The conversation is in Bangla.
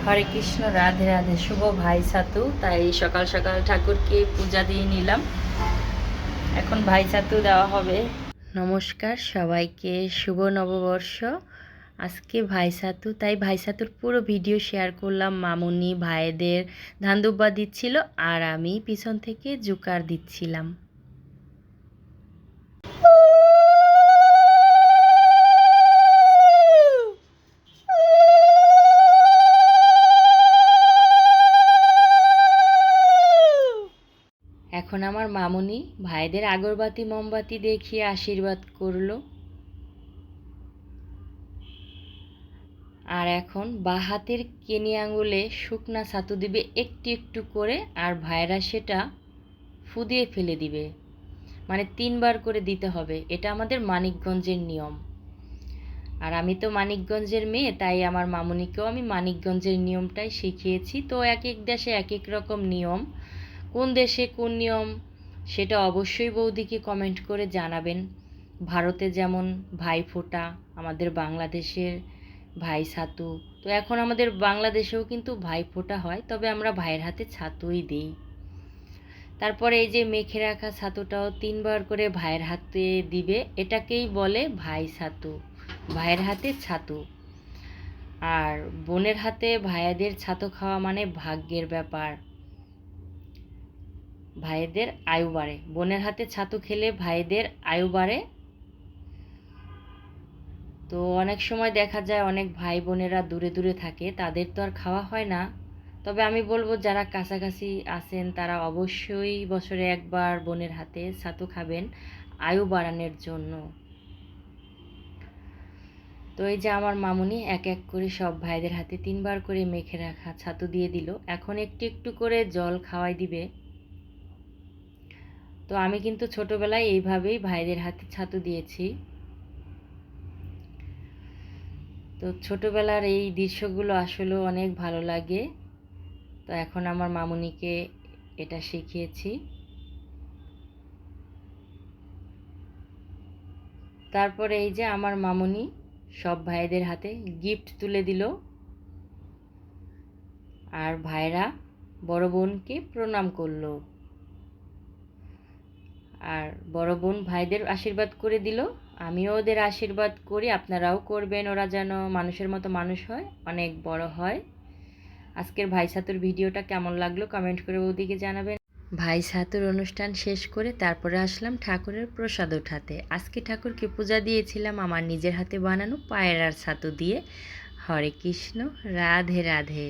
হরে কৃষ্ণ, রাধে রাধে। শুভ ভাই সাতু। তাই সকাল সকাল ঠাকুরকে পূজা দিয়ে নিলাম। এখন ভাই সাতু দেওয়া হবে। নমস্কার সবাইকে, শুভ নববর্ষ। আজকে ভাই সাতু, তাই ভাই সাতুর পুরো ভিডিও শেয়ার করলাম। মামুনি ভাইদের ধান দুব্বা দিচ্ছিল আর আমি পিছন থেকে জুকার দিচ্ছিলাম। এখন আমার মামুনি ভাইদের আগরবাতি মোমবাতি দেখিয়ে আশীর্বাদ করলো। আর এখন বাঁ হাতের কেনি আঙুলে শুকনা ছাতু দিবে একটু একটু করে, আর ভাইরা সেটা ফু দিয়ে ফেলে দিবে। মানে 3বার করে দিতে হবে। এটা আমাদের মানিকগঞ্জের নিয়ম। আর আমি তো মানিকগঞ্জের মেয়ে, তাই আমার মামুনিকেও আমি মানিকগঞ্জের নিয়মটাই শিখিয়েছি। তো এক এক দেশে এক এক রকম নিয়ম, কোন দেশে কোন নিয়ম সেটা অবশ্যই বৌদিকে কমেন্ট করে জানাবেন। ভারতে যেমন ভাইফোঁটা, আমাদের বাংলাদেশের ভাই ছাতু। তো এখন আমাদের বাংলাদেশেও কিন্তু ভাইফোঁটা হয়, তবে আমরা ভাইয়ের হাতে ছাতুই দিই। তারপরে এই যে মেখে রাখা ছাতুটাও 3বার করে ভাইয়ের হাতে দিবে। এটাকেই বলে ভাই ছাতু, ভাইয়ের হাতে ছাতু। আর বোনের হাতে ভাইয়াদের ছাতু খাওয়া মানে ভাগ্যের ব্যাপার, ভাইদের আয়ু বাড়ে। বোনের হাতে ছাতু খেলে ভাইদের আয়ু বাড়ে। তো অনেক সময় দেখা যায় অনেক ভাই বোনেরা দূরে দূরে থাকে, তাদের তো আর খাওয়া হয় না। তবে আমি বলবো যারা কাছাকাছি আছেন তারা অবশ্যই বছরে একবার বোনের হাতে ছাতু খাবেন আয়ু বাড়ানোর জন্য। তো এই যে আমার মামুনি এক এক করে সব ভাইদের হাতে 3বার করে মেখে রাখা ছাতু দিয়ে দিল। এখন একটু একটু করে জল খাওয়াই দিবে। তো আমি কিন্তু ছোটবেলায় এইভাবেই ভাইদের হাতে ছাতু দিয়েছি। তো ছোটবেলার এই দৃশ্যগুলো আসলে অনেক ভালো লাগে। তো এখন আমার মামুনিকে এটা শিখিয়েছি। তারপরে এই যে আমার মামুনি সব ভাইদের হাতে গিফট তুলে দিল। আর ভাইরা বড় বোনকে প্রণাম করলো। আর বড় বোন ভাইদের আশীর্বাদ করে দিল। আমিও ওদের আশীর্বাদ করি, আপনারাও করবেন। ওরা যেন মানুষের মতো মানুষ হয়, অনেক বড় হয়। আজকের ভাই ছাতুর ভিডিওটা কেমন লাগলো কমেন্ট করে ওদিকে জানাবেন। ভাই ছাতুর অনুষ্ঠান শেষ করে তারপরে আসলাম ঠাকুরের প্রসাদ ওঠাতে। আজকে ঠাকুরকে পূজা দিয়েছিলাম আমার নিজের হাতে বানানো পায়রার ছাতু দিয়ে। হরে কৃষ্ণ, রাধে রাধে।